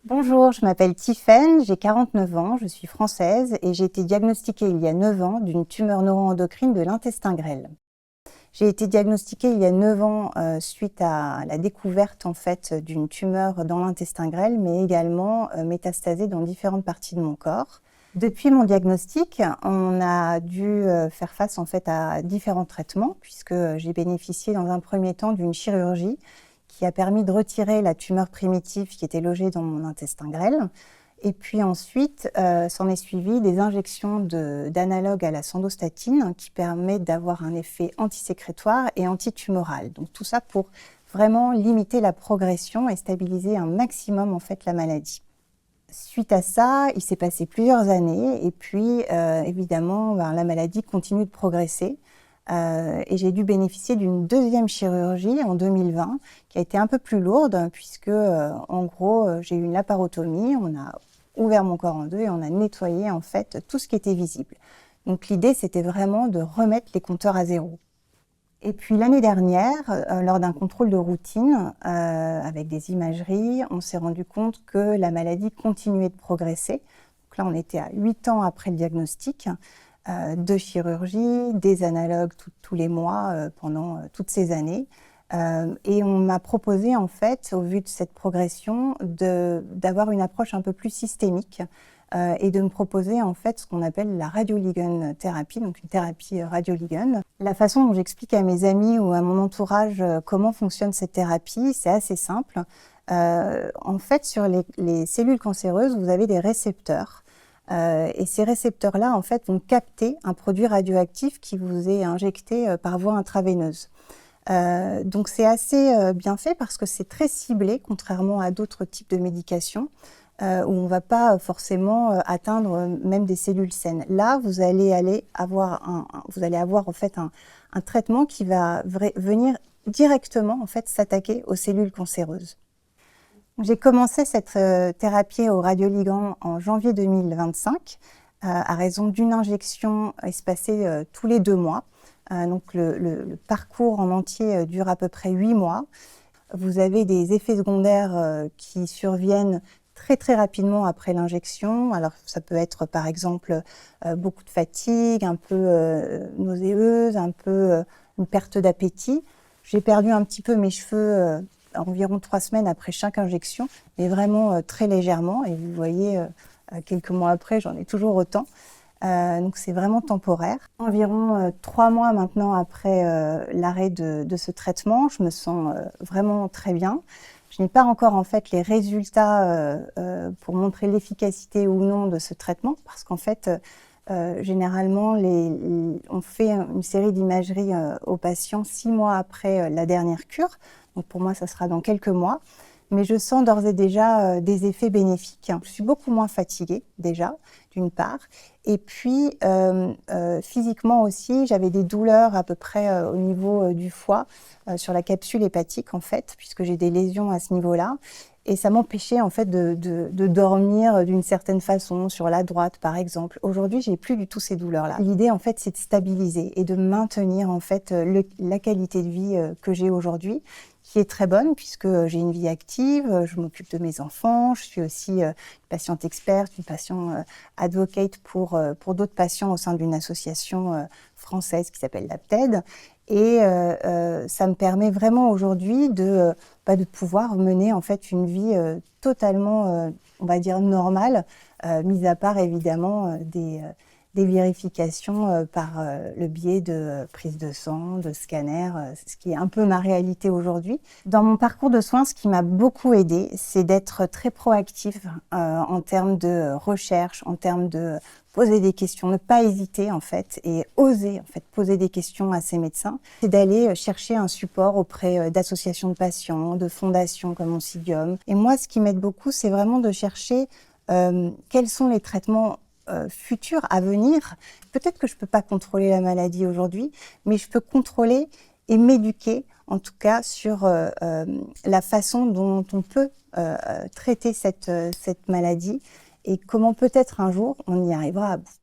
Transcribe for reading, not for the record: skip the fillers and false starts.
Bonjour, je m'appelle Tiffaine, j'ai 49 ans, je suis française et j'ai été diagnostiquée il y a 9 ans d'une tumeur neuroendocrine de l'intestin grêle. J'ai été diagnostiquée il y a 9 ans suite à la découverte en fait d'une tumeur dans l'intestin grêle, mais également métastasée dans différentes parties de mon corps. Depuis mon diagnostic, on a dû faire face en fait à différents traitements puisque j'ai bénéficié dans un premier temps d'une chirurgie qui a permis de retirer la tumeur primitive qui était logée dans mon intestin grêle. Et puis ensuite, s'en est suivi des injections d'analogues à la sandostatine qui permettent d'avoir un effet antisécrétoire et antitumoral. Donc tout ça pour vraiment limiter la progression et stabiliser un maximum en fait la maladie. Suite à ça, il s'est passé plusieurs années et puis évidemment la maladie continue de progresser. Et j'ai dû bénéficier d'une deuxième chirurgie en 2020 qui a été un peu plus lourde puisque en gros j'ai eu une laparotomie, on a ouvert mon corps en deux et on a nettoyé en fait tout ce qui était visible. Donc l'idée c'était vraiment de remettre les compteurs à zéro. Et puis l'année dernière, lors d'un contrôle de routine avec des imageries, on s'est rendu compte que la maladie continuait de progresser. Donc là on était à 8 ans après le diagnostic. De chirurgie, des analogues tous les mois pendant toutes ces années. Et on m'a proposé, en fait, au vu de cette progression, d'avoir une approche un peu plus systémique et de me proposer, en fait, ce qu'on appelle la radioligand thérapie, donc une thérapie radioligand. La façon dont j'explique à mes amis ou à mon entourage comment fonctionne cette thérapie, c'est assez simple. En fait, sur les cellules cancéreuses, vous avez des récepteurs. Et ces récepteurs-là, en fait, vont capter un produit radioactif qui vous est injecté par voie intraveineuse. Donc c'est assez bien fait parce que c'est très ciblé, contrairement à d'autres types de médications, où on ne va pas forcément atteindre même des cellules saines. Là, vous allez avoir en fait un traitement qui va venir directement en fait s'attaquer aux cellules cancéreuses. J'ai commencé cette thérapie au radioligand en janvier 2025 à raison d'une injection espacée tous les 2 mois. Donc le parcours en entier dure à peu près 8 mois. Vous avez des effets secondaires qui surviennent très très rapidement après l'injection. Alors ça peut être par exemple beaucoup de fatigue, un peu nauséeuse, un peu une perte d'appétit. J'ai perdu un petit peu mes cheveux environ 3 semaines après chaque injection, mais vraiment très légèrement. Et vous voyez, quelques mois après, j'en ai toujours autant. Donc c'est vraiment temporaire. Environ 3 mois maintenant après l'arrêt de ce traitement, je me sens vraiment très bien. Je n'ai pas encore en fait les résultats pour montrer l'efficacité ou non de ce traitement, parce qu'en fait, généralement, on fait une série d'imageries aux patients 6 mois après la dernière cure. Donc pour moi, ça sera dans quelques mois. Mais je sens d'ores et déjà des effets bénéfiques. Je suis beaucoup moins fatiguée déjà, d'une part. Et puis, physiquement aussi, j'avais des douleurs à peu près au niveau du foie, sur la capsule hépatique en fait, puisque j'ai des lésions à ce niveau-là. Et ça m'empêchait en fait de dormir d'une certaine façon, sur la droite par exemple. Aujourd'hui, j'ai plus du tout ces douleurs-là. L'idée en fait, c'est de stabiliser et de maintenir en fait la qualité de vie que j'ai aujourd'hui, qui est très bonne puisque j'ai une vie active, je m'occupe de mes enfants, je suis aussi une patiente experte, une patiente advocate pour d'autres patients au sein d'une association française qui s'appelle l'APTED. Et ça me permet vraiment aujourd'hui de pouvoir mener en fait une vie totalement, on va dire, normale, mis à part évidemment des vérifications par le biais de prise de sang, de scanner, ce qui est un peu ma réalité aujourd'hui. Dans mon parcours de soins, ce qui m'a beaucoup aidé, c'est d'être très proactif en termes de recherche, en termes de poser des questions, ne pas hésiter en fait et oser en fait poser des questions à ces médecins. C'est d'aller chercher un support auprès d'associations de patients, de fondations comme Oncidium. Et moi, ce qui m'aide beaucoup, c'est vraiment de chercher quels sont les traitements futurs à venir. Peut-être que je ne peux pas contrôler la maladie aujourd'hui, mais je peux contrôler et m'éduquer en tout cas sur la façon dont on peut traiter cette maladie et comment peut-être un jour on y arrivera à bout.